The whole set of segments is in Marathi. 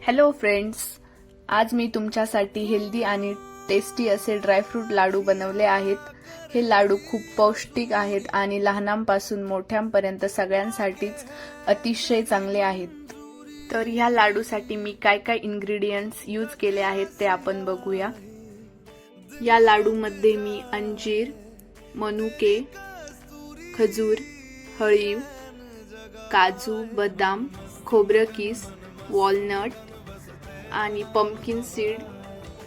हॅलो फ्रेंड्स, आज मी तुमच्यासाठी हेल्दी आणि टेस्टी असे ड्रायफ्रूट लाडू बनवले आहेत. हे लाडू खूप पौष्टिक आहेत आणि लहानांपासून मोठ्यांपर्यंत सगळ्यांसाठीच अतिशय चांगले आहेत. तर ह्या लाडूसाठी मी काय काय इन्ग्रेडियंट्स यूज केले आहेत ते आपण बघूया. या लाडूमध्ये मी अंजीर, मनुके, खजूर, हळीव, काजू, बदाम, खोबरं किस, वॉलनट आणि pumpkin seed,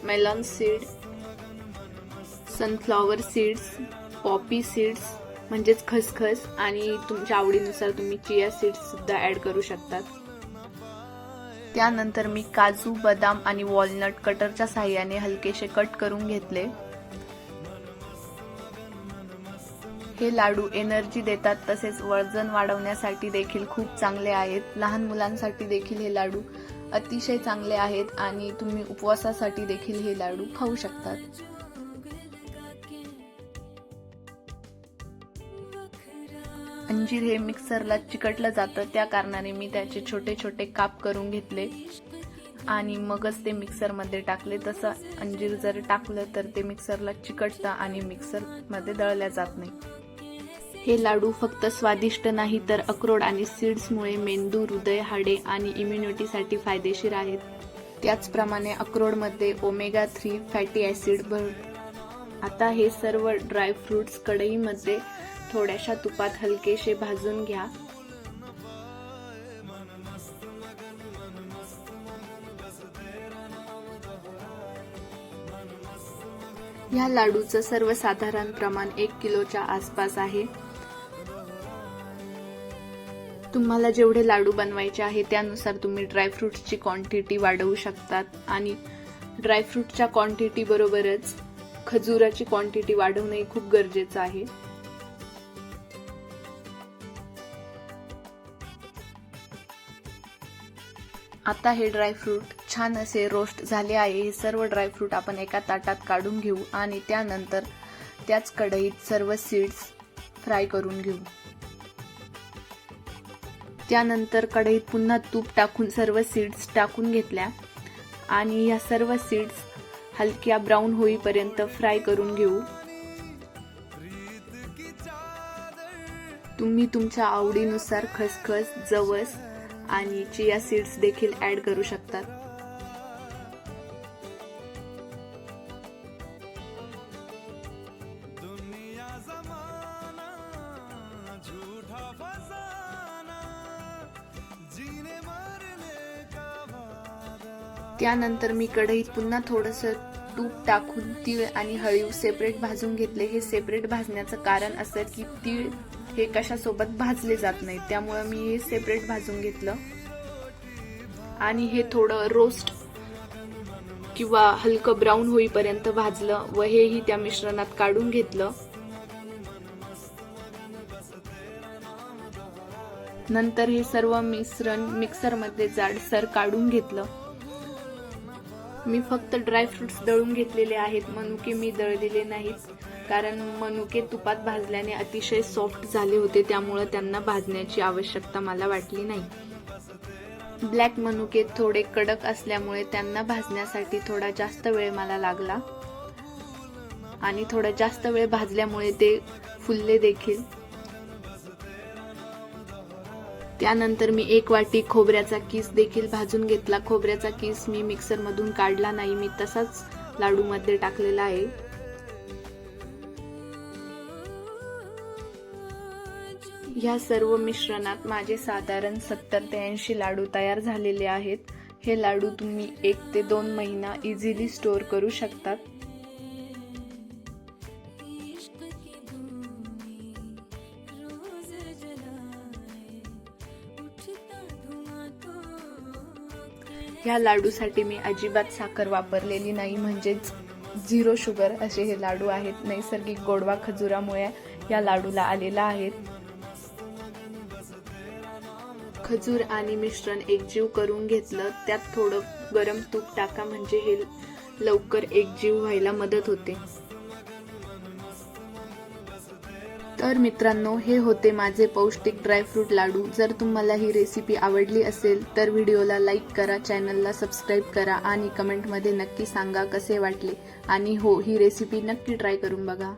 melon seed, sunflower seeds, poppy seeds म्हणजेच खसखस आणि तुमच्या आवडीनुसार तुम्ही चिया सीड्स सुद्धा ऍड करू शकतात. त्यानंतर मी काजू, बदाम आणि वॉलनट कटरच्या साहाय्याने हलकेसे कट करून घेतले. हे लाडू एनर्जी देतात, तसेच वजन वाढवण्यासाठी देखील खूप चांगले आहेत. लहान मुलांसाठी देखील हे लाडू अतिशय चांगले आहेत आणि तुम्ही उपवासासाठी देखील हे लाडू खाऊ शकतात. अंजीर हे मिक्सरला चिकटलं जातं, त्या कारणाने मी त्याचे छोटे छोटे काप करून घेतले आणि मगच ते मिक्सरमध्ये टाकले. तसं अंजीर जर टाकलं तर ते मिक्सरला चिकटतं आणि मिक्सरमध्ये दळल्या जात नाही. हे लाडू फक्त स्वादिष्ट नाही तर अक्रोड आणि सीड्समुळे मेंदू, हृदय, हाडे आणि इम्युनिटीसाठी फायदेशीर आहेत. त्याचप्रमाणे अक्रोडमध्ये ओमेगा 3 फॅटी ॲसिड आता हे सर्व ड्रायफ्रुट्स कढईमध्ये थोड्याशा तुपात हलकेसे भाजून घ्या. या लाडूचं सर्वसाधारण प्रमाण 1 किलोच्या आसपास आहे. तुम्हाला जेवढे लाडू बनवायचे आहे त्यानुसार तुम्ही ड्रायफ्रुट्सची क्वांटिटी वाढवू शकतात आणि ड्रायफ्रुटच्या क्वांटिटी बरोबरच खजुराची क्वांटिटी वाढवणे खूप गरजेचं आहे. आता हे ड्रायफ्रूट छान असे रोस्ट झाले आहे. हे सर्व ड्रायफ्रूट आपण एका ताटात काढून घेऊ आणि त्यानंतर त्याच कढईत सर्व सीड्स फ्राय करून घेऊ. त्यानंतर कढईत पुन्हा तूप टाकून सर्व सीड्स टाकून घेतल्या आणि या सर्व सीड्स हलक्या ब्राऊन होईपर्यंत फ्राय करून घेऊ. तुम्ही तुमच्या आवडीनुसार खसखस, जवस आणि चिया सीड्स देखील ऍड करू शकतात. त्यानंतर मी कढईत पुन्हा थोडंसं तूप टाकून तीळ आणि हळीव सेपरेट भाजून घेतले. हे सेपरेट भाजण्याचं कारण असं की तीळ हे कशासोबत भाजले जात नाही, त्यामुळे मी हे सेपरेट भाजून घेतलं आणि हे थोडं रोस्ट किंवा हलकं ब्राऊन होईपर्यंत भाजलं व हेही त्या मिश्रणात काढून घेतलं. नंतर हे सर्व मिश्रण मिक्सरमध्ये जाडसर काढून घेतलं. मी फक्त ड्रायफ्रुट्स दळून घेतलेले आहेत, मनुके मी दळलेले नाहीत, कारण मनुके तुपात भाजल्याने अतिशय सॉफ्ट झाले होते, त्यामुळे त्यांना भाजण्याची आवश्यकता मला वाटली नाही. ब्लॅक मनुके थोडे कडक असल्यामुळे त्यांना भाजण्यासाठी थोडा जास्त वेळ मला लागला आणि थोडा जास्त वेळ भाजल्यामुळे ते फुलले देखील. त्यानंतर मी 1 वाटी खोबऱ्याचा किस देखील भाजून घेतला. खोबऱ्याचा किस मी मिक्सर मधून काढला नाही, मी तसाच लाडू मध्ये टाकलेला आहे. या सर्व मिश्रणात माझे साधारण 70 ते 80 लाडू तयार झालेले आहेत. हे लाडू तुम्ही 1 ते 2 महिना इझिली स्टोअर करू शकतात. ह्या लाडूसाठी मी अजिबात साखर वापरलेली नाही, म्हणजेच 0 शुगर असे हे लाडू आहेत. नैसर्गिक गोडवा खजुरामुळे या लाडूला आलेला आहे. खजूर आणि मिश्रण एकजीव करून घेतलं. त्यात थोडं गरम तूप टाका, म्हणजे हे लवकर एकजीव व्हायला मदत होते. तर मित्रांनो, हे होते माझे पौष्टिक ड्रायफ्रूट लाडू. जर तुम्हाला ही रेसिपी आवडली असेल तर व्हिडिओला लाईक करा, चॅनलला सबस्क्राईब करा आणि कमेंटमध्ये नक्की सांगा कसे वाटले. आणि हो, ही रेसिपी नक्की ट्राय करून बघा.